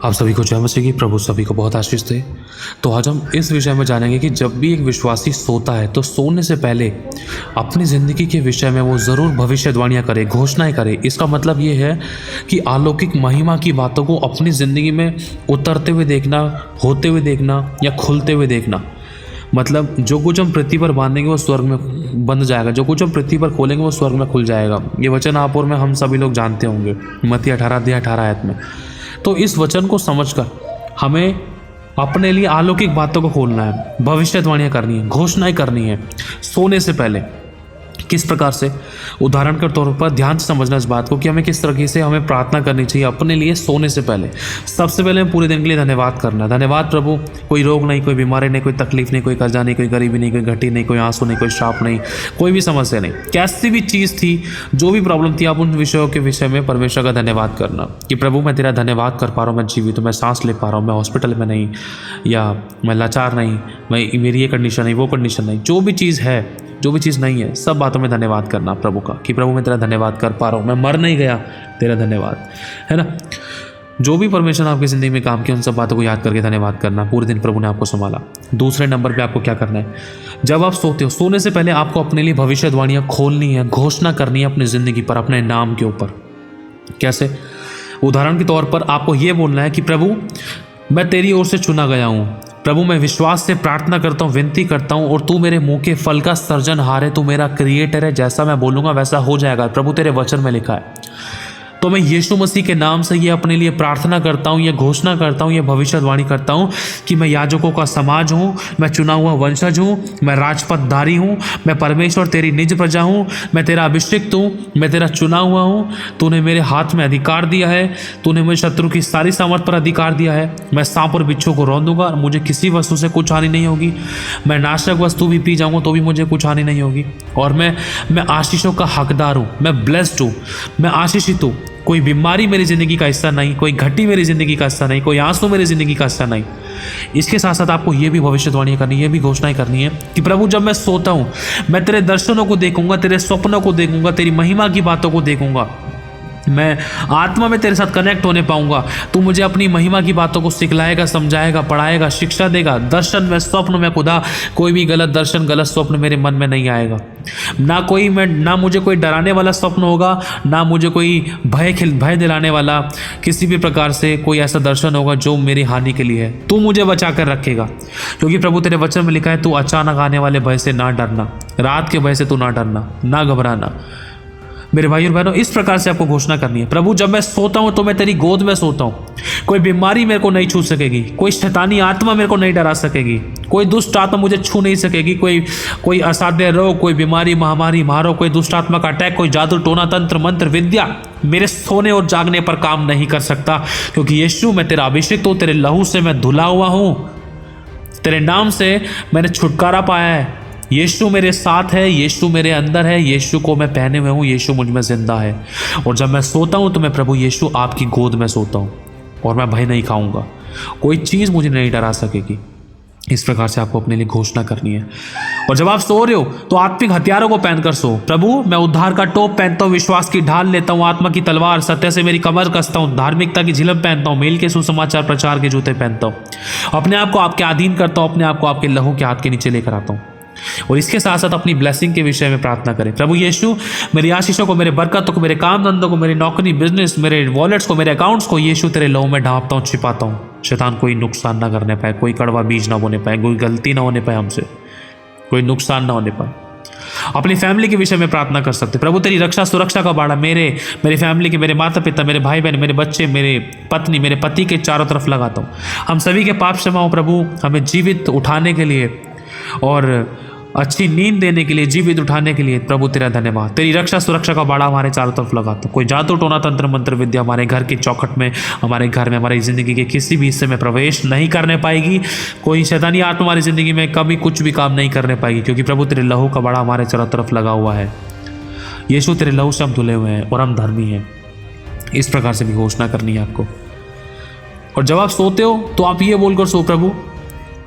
आप सभी को जय मसीह की। प्रभु सभी को बहुत आशीष दे। तो आज हम इस विषय में जानेंगे कि जब भी एक विश्वासी सोता है तो सोने से पहले अपनी ज़िंदगी के विषय में वो ज़रूर भविष्यवाणियाँ करे, घोषणाएं करे। इसका मतलब ये है कि अलौकिक महिमा की बातों को अपनी ज़िंदगी में उतरते हुए देखना, होते हुए देखना या खुलते हुए देखना। मतलब जो कुछ हम पृथ्वी पर बांधेंगे वो स्वर्ग में बंध जाएगा, जो कुछ हम पृथ्वी पर खोलेंगे वो स्वर्ग में खुल जाएगा। ये वचन आप और मैं हम सभी लोग जानते होंगे, मत्ती 18 आयत में। तो इस वचन को समझकर हमें अपने लिए अलौकिक बातों को खोलना है, भविष्यवाणियाँ करनी है, घोषणाएं करनी है सोने से पहले। किस प्रकार से? उदाहरण के तौर पर ध्यान से समझना इस बात को कि हमें किस तरीके से हमें प्रार्थना करनी चाहिए अपने लिए सोने से पहले। सबसे पहले पूरे दिन के लिए धन्यवाद करना। धन्यवाद प्रभु, कोई रोग नहीं, कोई बीमारी नहीं, कोई तकलीफ नहीं, कोई कर्जा नहीं, कोई गरीबी नहीं, कोई घटी नहीं, कोई आंसू नहीं, कोई श्राप नहीं, कोई भी समस्या नहीं। कैसी भी चीज़ थी, जो भी प्रॉब्लम थी, आप उन विषयों के विषय में परमेश्वर का धन्यवाद करना कि प्रभु मैं तेरा धन्यवाद कर पा रहा हूँ, मैं जीवित हूँ, मैं सांस ले पा रहा हूँ, मैं हॉस्पिटल में नहीं, या मैं लाचार नहीं, मेरी ये कंडीशन नहीं, वो कंडीशन नहीं। जो भी चीज़ है, जो भी चीज़ नहीं है, सब बातों में धन्यवाद करना प्रभु का कि प्रभु मैं तेरा धन्यवाद कर पा रहा हूँ, मैं मर नहीं गया, तेरा धन्यवाद, है ना। जो भी परमेश्वर आपकी ज़िंदगी में काम किया उन सब बातों को याद करके धन्यवाद करना। पूरे दिन प्रभु ने आपको संभाला। दूसरे नंबर पे आपको क्या करना है? जब आप सोते हो, सोने से पहले आपको अपने लिए भविष्यवाणियाँ खोलनी है, घोषणा करनी है अपनी ज़िंदगी पर, अपने नाम के ऊपर। कैसे? उदाहरण के तौर पर आपको ये बोलना है कि प्रभु मैं तेरी ओर से चुना गया हूँ, प्रभु मैं विश्वास से प्रार्थना करता हूँ, विनती करता हूँ, और तू मेरे मुंह के फल का सर्जनहार है, तू मेरा क्रिएटर है, जैसा मैं बोलूँगा वैसा हो जाएगा, प्रभु तेरे वचन में लिखा है। तो मैं यीशु मसीह के नाम से ये अपने लिए प्रार्थना करता हूँ, ये घोषणा करता हूँ, ये भविष्यवाणी करता हूँ कि मैं याजकों का समाज हूँ, मैं चुना हुआ वंशज हूँ, मैं राजपथधारी हूँ, मैं परमेश्वर तेरी निज प्रजा हूँ, मैं तेरा अभिषिक्त हूँ, मैं तेरा चुना हुआ हूँ। तूने मेरे हाथ में अधिकार दिया है, तूने मुझे शत्रु की सारी सामर्थ पर अधिकार दिया है। मैं सांप और बिच्छू को रौंदूंगा, मुझे किसी वस्तु से कुछ हानि नहीं होगी। मैं नाशक वस्तु भी पी जाऊँगा तो भी मुझे कुछ हानि नहीं होगी। और मैं आशीषों का हकदार हूँ, मैं ब्लेस्ड हूँ, मैं आशीषित हूँ। कोई बीमारी मेरी ज़िंदगी का हिस्सा नहीं, कोई घटी मेरी ज़िंदगी का हिस्सा नहीं, कोई आंसू मेरी ज़िंदगी का हिस्सा नहीं। इसके साथ साथ आपको ये भी भविष्यवाणी करनी है, ये भी घोषणाएं करनी है कि प्रभु जब मैं सोता हूँ मैं तेरे दर्शनों को देखूंगा, तेरे स्वप्नों को देखूंगा, तेरी महिमा की बातों को देखूंगा, मैं आत्मा में तेरे साथ कनेक्ट होने पाऊंगा। तू मुझे अपनी महिमा की बातों को सिखलाएगा, समझाएगा, पढ़ाएगा, शिक्षा देगा। दर्शन में, स्वप्न में खुदा कोई भी गलत दर्शन, गलत स्वप्न मेरे मन में नहीं आएगा। ना मुझे कोई डराने वाला स्वप्न होगा, ना मुझे कोई भय दिलाने वाला किसी भी प्रकार से कोई ऐसा दर्शन होगा जो मेरी हानि के लिए है। तू मुझे बचा कर रखेगा, क्योंकि प्रभु तेरे वचन में लिखा है, तू अचानक आने वाले भय से ना डरना, रात के भय से तू ना डरना, ना घबराना। मेरे भाई और बहनों, इस प्रकार से आपको घोषणा करनी है, प्रभु जब मैं सोता हूं तो मैं तेरी गोद में सोता हूं, कोई बीमारी मेरे को नहीं छू सकेगी, कोई शैतानी आत्मा मेरे को नहीं डरा सकेगी, कोई दुष्ट आत्मा मुझे छू नहीं सकेगी, कोई असाध्य रोग, कोई बीमारी, महामारी, मारो, कोई दुष्ट आत्मा का अटैक, कोई जादू टोना तंत्र मंत्र विद्या मेरे सोने और जागने पर काम नहीं कर सकता, क्योंकि यीशु मैं तेरा अभिषिक्त हूँ, तेरे लहू से मैं धुला हुआ हूँ, तेरे नाम से मैंने छुटकारा पाया है। यीशु मेरे साथ है, यीशु मेरे अंदर है, यीशु को मैं पहने हुए हूँ, यीशु मुझ में जिंदा है। और जब मैं सोता हूँ तो मैं प्रभु यीशु आपकी गोद में सोता हूँ, और मैं भय नहीं खाऊंगा, कोई चीज़ मुझे नहीं डरा सकेगी। इस प्रकार से आपको अपने लिए घोषणा करनी है। और जब आप सो रहे हो तो आत्मिक हथियारों को पहनकर सो। प्रभु मैं उद्धार का टोप पहनता हूँ, विश्वास की ढाल लेता हूँ, आत्मा की तलवार, सत्य से मेरी कमर कसता हूँ, धार्मिकता की झिलम पहनता हूँ, मेल के सुसमाचार प्रचार के जूते पहनता हूँ, अपने आप को आपके अधीन करता हूँ, अपने आप को आपके लहू के हाथ के नीचे लेकर आता हूँ। और इसके साथ साथ अपनी ब्लेसिंग के विषय में प्रार्थना करें। प्रभु यीशु मेरी आशीषों को, मेरे बरकतों को, मेरे काम धंधों को, मेरी नौकरी, बिजनेस, मेरे वॉलेट्स को, मेरे अकाउंट्स को यीशु तेरे लहू में ढांपता हूँ, छिपाता हूँ। शैतान कोई नुकसान ना करने पाए, कोई कड़वा बीज ना बोने पाए, कोई गलती ना होने पाए हमसे, कोई नुकसान ना होने पाए। अपनी फैमिली के विषय में प्रार्थना कर सकते। प्रभु तेरी रक्षा सुरक्षा का बाड़ा मेरी फैमिली के, मेरे माता पिता, मेरे भाई बहन, मेरे बच्चे, मेरे पत्नी, मेरे पति के चारों तरफ लगाता हूँ। हम सभी के पाप क्षमा हो प्रभु, हमें जीवित उठाने के लिए और अच्छी नींद देने के लिए, जीवित उठाने के लिए प्रभु तेरा धन्यवाद। तेरी रक्षा सुरक्षा का बाड़ा हमारे चारों तरफ लगाता हूँ। कोई जादू टोना तंत्र मंत्र विद्या हमारे घर की चौखट में, हमारे घर में, हमारी ज़िंदगी के किसी भी हिस्से में प्रवेश नहीं करने पाएगी। कोई शैतानी आत्मा हमारी ज़िंदगी में कभी कुछ भी काम नहीं करने पाएगी, क्योंकि प्रभु तेरे लहू का बाड़ा हमारे चारों तरफ लगा हुआ है। यीशु तेरे लहू से हम धुले हुए हैं और हम धर्मी हैं। इस प्रकार से भी घोषणा करनी है आपको। और जब आप सोते हो तो आप ये बोलकर सो, प्रभु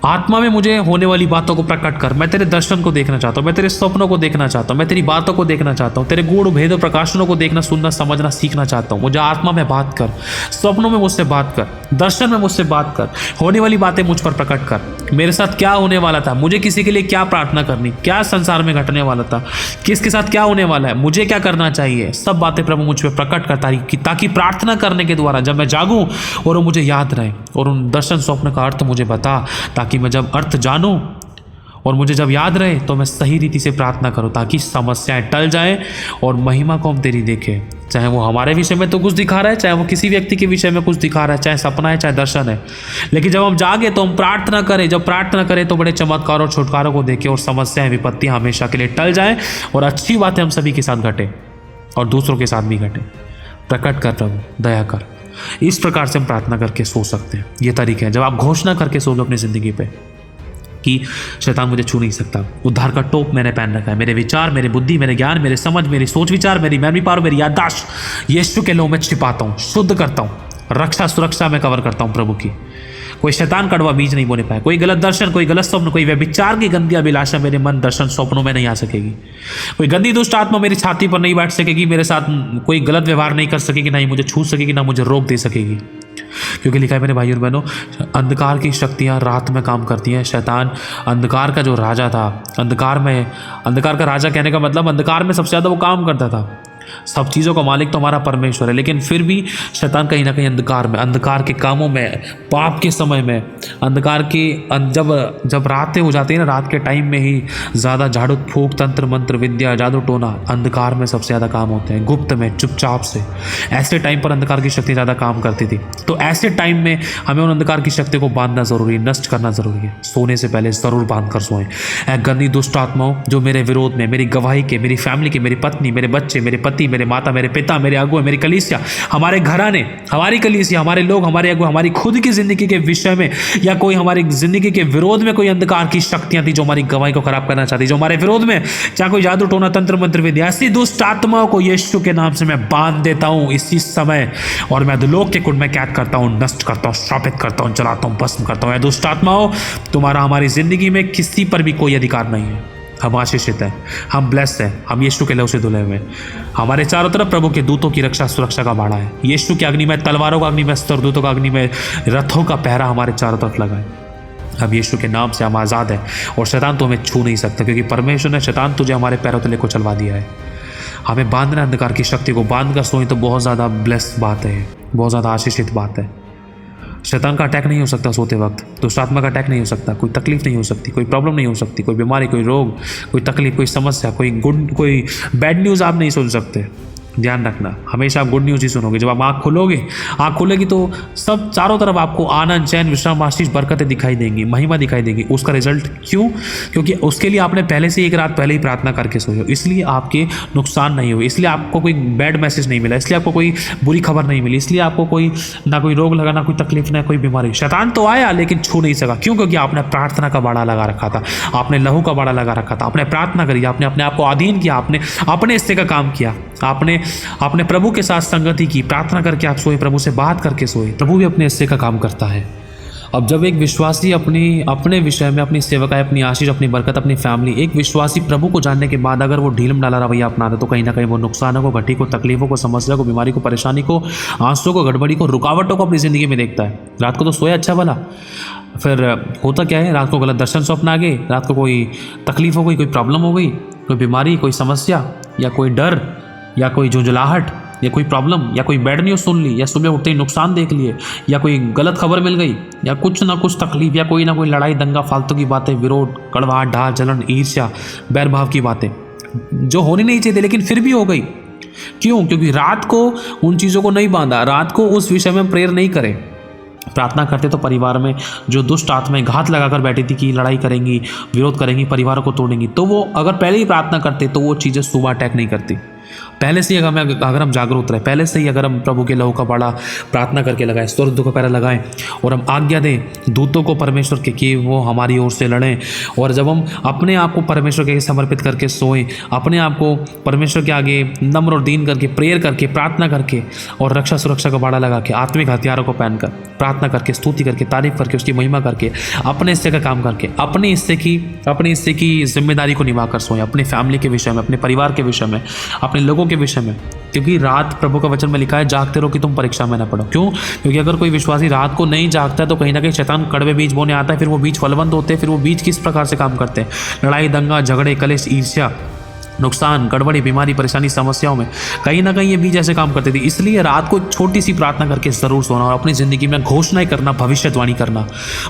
आत्मा में मुझे होने वाली बातों को प्रकट कर। मैं तेरे दर्शन को देखना चाहता हूँ, मैं तेरे सपनों को देखना चाहता हूँ, मैं तेरी बातों को देखना चाहता हूँ, तेरे गूढ़ भेदों प्रकाशनों को देखना, सुनना, समझना, सीखना चाहता हूँ। मुझे आत्मा में बात कर, सपनों में मुझसे बात कर, दर्शन में मुझसे बात कर, होने वाली बातें मुझ पर प्रकट कर। मेरे साथ क्या होने वाला था, मुझे किसी के लिए क्या प्रार्थना करनी, क्या संसार में घटने वाला था, किसके साथ क्या होने वाला है, मुझे क्या करना चाहिए, सब बातें प्रभु मुझ पर प्रकट करता है, ताकि प्रार्थना करने के द्वारा जब मैं जागूं और वो मुझे याद रहे, और उन दर्शन स्वप्न का अर्थ मुझे बता, ताकि मैं जब अर्थ जानूं और मुझे जब याद रहे तो मैं सही रीति से प्रार्थना करूं, ताकि समस्याएं टल जाएं और महिमा को हम तेरी देखें। चाहे वो हमारे विषय में तो कुछ दिखा रहा है, चाहे वो किसी व्यक्ति के विषय में कुछ दिखा रहा है, चाहे सपना है, चाहे दर्शन है, लेकिन जब हम जागे तो हम प्रार्थना करें। जब प्रार्थना करें तो बड़े चमत्कार और छुटकारों को देखें, और समस्याएं, विपत्तियां हमेशा के लिए टल जाएं, और अच्छी बातें हम सभी के साथ घटे और दूसरों के साथ भी घटे। प्रकट कर प्रभु, दया कर। इस प्रकार से हम प्रार्थना करके सो सकते हैं। ये तरीके हैं जब आप घोषणा करके सो लो अपनी ज़िंदगी पे कि शैतान मुझे छू नहीं सकता। उद्धार का टोप मैंने पहन रखा है। मेरे विचार, मेरे बुद्धि, मेरे ज्ञान, मेरे समझ, मेरी सोच विचार, मेरी मेमोरी पावर, मेरी याददाश्त यीशु के लहू में छिपाता हूँ, शुद्ध करता हूँ, रक्षा सुरक्षा में कवर करता हूँ प्रभु की। कोई शैतान कड़वा बीज नहीं बोने पाया, कोई गलत दर्शन, कोई गलत स्वप्न, कोई व्यभिचार की गंदी अभिलाषा मेरे मन, दर्शन, स्वप्नों में नहीं आ सकेगी। कोई गंदी दुष्ट आत्मा मेरी छाती पर नहीं बैठ सकेगी, मेरे साथ कोई गलत व्यवहार नहीं कर सकेगी, ना ही मुझे छू सकेगी, ना मुझे रोक दे सकेगी। क्योंकि लिखा है मेरे भाई और बहनों, अंधकार की शक्तियां रात में काम करती हैं। शैतान अंधकार का जो राजा था, अंधकार का राजा कहने का मतलब अंधकार में सबसे ज़्यादा वो काम करता था। सब चीज़ों का मालिक तो हमारा परमेश्वर है, लेकिन फिर भी शैतान कहीं ना कहीं अंधकार में, अंधकार के कामों में, पाप के समय में, अंधकार की जब रातें हो जाती है ना, रात के टाइम में ही ज़्यादा झाड़ू फूक, तंत्र मंत्र, विद्या, जादू टोना अंधकार में सबसे ज़्यादा काम होते हैं, गुप्त में, चुपचाप से। ऐसे टाइम पर अंधकार की शक्ति ज़्यादा काम करती थी। तो ऐसे टाइम में हमें उन अंधकार की शक्ति को बांधना ज़रूरी है, नष्ट करना ज़रूरी है। सोने से पहले ज़रूर बांध कर सोएं। गंदी दुष्ट आत्माओं जो मेरे विरोध में, मेरी गवाही के, मेरी फैमिली के, मेरी पत्नी, मेरे बच्चे, मेरे पति, मेरे माता, मेरे पिता, मेरे अगुए, मेरी कलीसिया, हमारे घराने, हमारी कलीसिया, हमारे लोग, हमारे अगुए, हमारी खुद की जिंदगी के विषय में, या कोई हमारी जिंदगी के विरोध में कोई अंधकार की शक्तियां थी जो हमारी गवाही को खराब करना चाहती, जो हमारे विरोध में, चाहे कोई जादू टोना, तंत्र मंत्र, विद्या, ऐसी दुष्ट आत्माओं को यीशु के नाम से मैं बांध देता हूं इसी समय, और मैं अधोलोक के कुंड में कैद करता हूं, नष्ट करता हूं, श्रापित करता हूं, जलाता हूं, भस्म करता हूं। दुष्ट आत्माओं, तुम्हारा हमारी जिंदगी में किसी पर भी कोई अधिकार नहीं है। हम आशीषित हैं, हम ब्लेस्ड हैं, हम यीशु के लहू से धुले हुए हैं। हमारे चारों तरफ प्रभु के दूतों की रक्षा सुरक्षा का बाड़ा है। यीशु की अग्नि में, तलवारों का अग्नि में, स्वर्गदूतों का अग्नि में, रथों का पहरा हमारे चारों तरफ लगा है। अब यीशु के नाम से हम आज़ाद हैं, और शैतान तो हमें छू नहीं सकता, क्योंकि परमेश्वर ने शैतान तुझे हमारे पैरों तले को चलवा दिया है। हमें बांधना, अंधकार की शक्ति को बांध कर सोई तो बहुत ज़्यादा ब्लेस्ड बात है, बहुत ज़्यादा आशीषित बात है। शैतान का अटैक नहीं हो सकता सोते वक्त, दुष्ट आत्मा का अटैक नहीं हो सकता, कोई तकलीफ नहीं हो सकती, कोई प्रॉब्लम नहीं हो सकती, कोई बीमारी, कोई रोग, कोई तकलीफ, कोई समस्या, कोई बैड न्यूज़ आप नहीं सुन सकते। ध्यान रखना, हमेशा आप गुड न्यूज़ ही सुनोगे। जब आप आँख खोलेगी तो सब चारों तरफ आपको आनंद, चैन, विश्राम, आशीष, बरकतें दिखाई देंगी, महिमा दिखाई देगी। उसका रिजल्ट क्यों? क्योंकि उसके लिए आपने पहले से एक रात पहले ही प्रार्थना करके सोए हो, इसलिए आपके नुकसान नहीं हुए, इसलिए आपको कोई बैड मैसेज नहीं मिला, इसलिए आपको कोई बुरी खबर नहीं मिली, इसलिए आपको कोई रोग लगा, ना कोई तकलीफ, ना कोई बीमारी। शैतान तो आया लेकिन छू नहीं सका। क्यों? क्योंकि आपने प्रार्थना का बाड़ा लगा रखा था, आपने लहू का बाड़ा लगा रखा था, आपने प्रार्थना करी, आपने अपने आप को अधीन किया, आपने अपने हिस्से का काम किया, आपने प्रभु के साथ संगति की, प्रार्थना करके आप सोए, प्रभु से बात करके सोए। प्रभु भी अपने हिस्से का काम करता है। अब जब एक विश्वासी अपने विषय में, अपनी सेवकाई, अपनी आशीष, अपनी बरकत, अपनी फैमिली, एक विश्वासी प्रभु को जानने के बाद अगर वो ढीलम डाला रवैया अपनाता, तो कहीं ना कहीं वो नुकसानों को, घटी को, तकलीफों को, समस्या को, बीमारी को, परेशानी को, आंसुओं को, गड़बड़ी को, रुकावटों को अपनी ज़िंदगी में देखता है। रात को तो सोया अच्छा भला, फिर होता क्या है, रात को गलत दर्शन स्वप्न आ गए, रात को कोई तकलीफ हो गई, कोई प्रॉब्लम हो गई, कोई बीमारी, कोई समस्या, या कोई डर, या कोई झुंझलाहट, या कोई प्रॉब्लम, या कोई बैड न्यूज़ सुन ली, या सुबह उठते ही नुकसान देख लिए, या कोई गलत खबर मिल गई, या कुछ ना कुछ तकलीफ, या कोई ना कोई लड़ाई, दंगा, फालतू की बातें, विरोध, कड़वाहट, ढाल, जलन, ईर्ष्या, बैर भाव की बातें जो होनी नहीं चाहिए, लेकिन फिर भी हो गई। क्यों? क्योंकि रात को उन चीज़ों को नहीं बांधा, रात को उस विषय में प्रेयर नहीं करे। प्रार्थना करते तो परिवार में जो दुष्ट आत्माएं घात लगाकर बैठी थी कि लड़ाई करेंगी, विरोध करेंगी, परिवारों को तोड़ेंगी, तो वो अगर पहले ही प्रार्थना करते तो वो चीज़ें सुबह अटैक नहीं करती। पहले से ही अगर हम जागरूक रहे, पहले से ही अगर हम प्रभु के लहू का बाड़ा प्रार्थना करके लगाएं, स्वर्ग को पैरा लगाएं और हम आज्ञा दें दूतों को परमेश्वर के कि वो हमारी ओर से लड़ें, और जब हम अपने आप को परमेश्वर के आगे समर्पित करके सोएं, अपने आप को परमेश्वर के आगे नम्र और दीन करके, प्रेयर करके, प्रार्थना करके और रक्षा सुरक्षा का बाड़ा लगा के, आत्मिक हथियारों को पहनकर, प्रार्थना करके, स्तुति करके, तारीफ करके, उसकी महिमा करके, अपने हिस्से का काम करके, अपने हिस्से की जिम्मेदारी को निभा कर सोएं, अपने फैमिली के विषय में, अपने परिवार के विषय में, अपने लोगों के विषय में। क्योंकि रात प्रभु का वचन में लिखा है, जागते रहो कि तुम परीक्षा में न पड़ो। क्यों? क्योंकि अगर कोई विश्वासी रात को नहीं जागता है तो कहीं ना कहीं शैतान कड़वे बीज बोने आता है, फिर वो बीज फलवंत होते हैं, फिर वो बीज किस प्रकार से काम करते हैं, लड़ाई, दंगा, झगड़े, कलेश, ईर्ष्या, नुकसान, गड़बड़ी, बीमारी, परेशानी, समस्याओं में कहीं ना कहीं ये बीज ऐसे काम करते थे। इसलिए रात को छोटी सी प्रार्थना करके ज़रूर सोना और अपनी ज़िंदगी में घोषणाएं करना, भविष्यवाणी करना,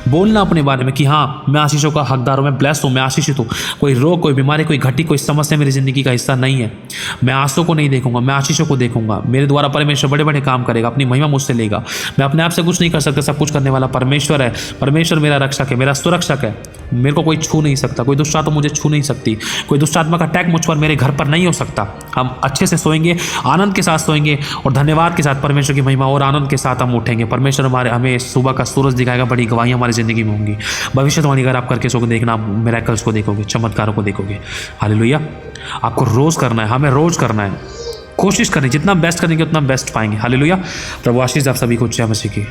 बोलना अपने बारे में कि हाँ मैं आशीषों का हकदार हूँ, मैं ब्लेस्ड हूँ, मैं आशीषित हूँ, कोई रोग, कोई बीमारी, कोई घटी, कोई समस्या मेरी ज़िंदगी का हिस्सा नहीं है। मैं आंसू को नहीं देखूंगा, मैं आशीषों को देखूंगा। मेरे द्वारा परमेश्वर बड़े बड़े काम करेगा, अपनी महिमा मुझसे लेगा। मैं अपने आप से कुछ नहीं कर सकता, सब कुछ करने वाला परमेश्वर है। परमेश्वर मेरा रक्षक है, मेरा सुरक्षक है, मेरे को कोई छू नहीं सकता, कोई दुष्ट आत्मा मुझे छू नहीं सकती, कोई दुष्ट आत्मा का अटैक मुझ पर, मेरे घर पर नहीं हो सकता। हम अच्छे से सोएंगे, आनंद के साथ सोएंगे और धन्यवाद के साथ परमेश्वर की महिमा और आनंद के साथ हम उठेंगे। परमेश्वर हमें सुबह का सूरज दिखाएगा, बड़ी गवाहियां हमारी जिंदगी में होंगी। भविष्यवाणी अगर आप करके सोगे, देखना मिरेकल्स को देखोगे, चमत्कारों को देखोगे। हालेलुया। आपको रोज करना है, हमें रोज करना है, कोशिश करें, जितना बेस्ट करेंगे उतना बेस्ट पाएंगे। हालेलुया। प्रभु आशीष आप सभी को जय मसीह की।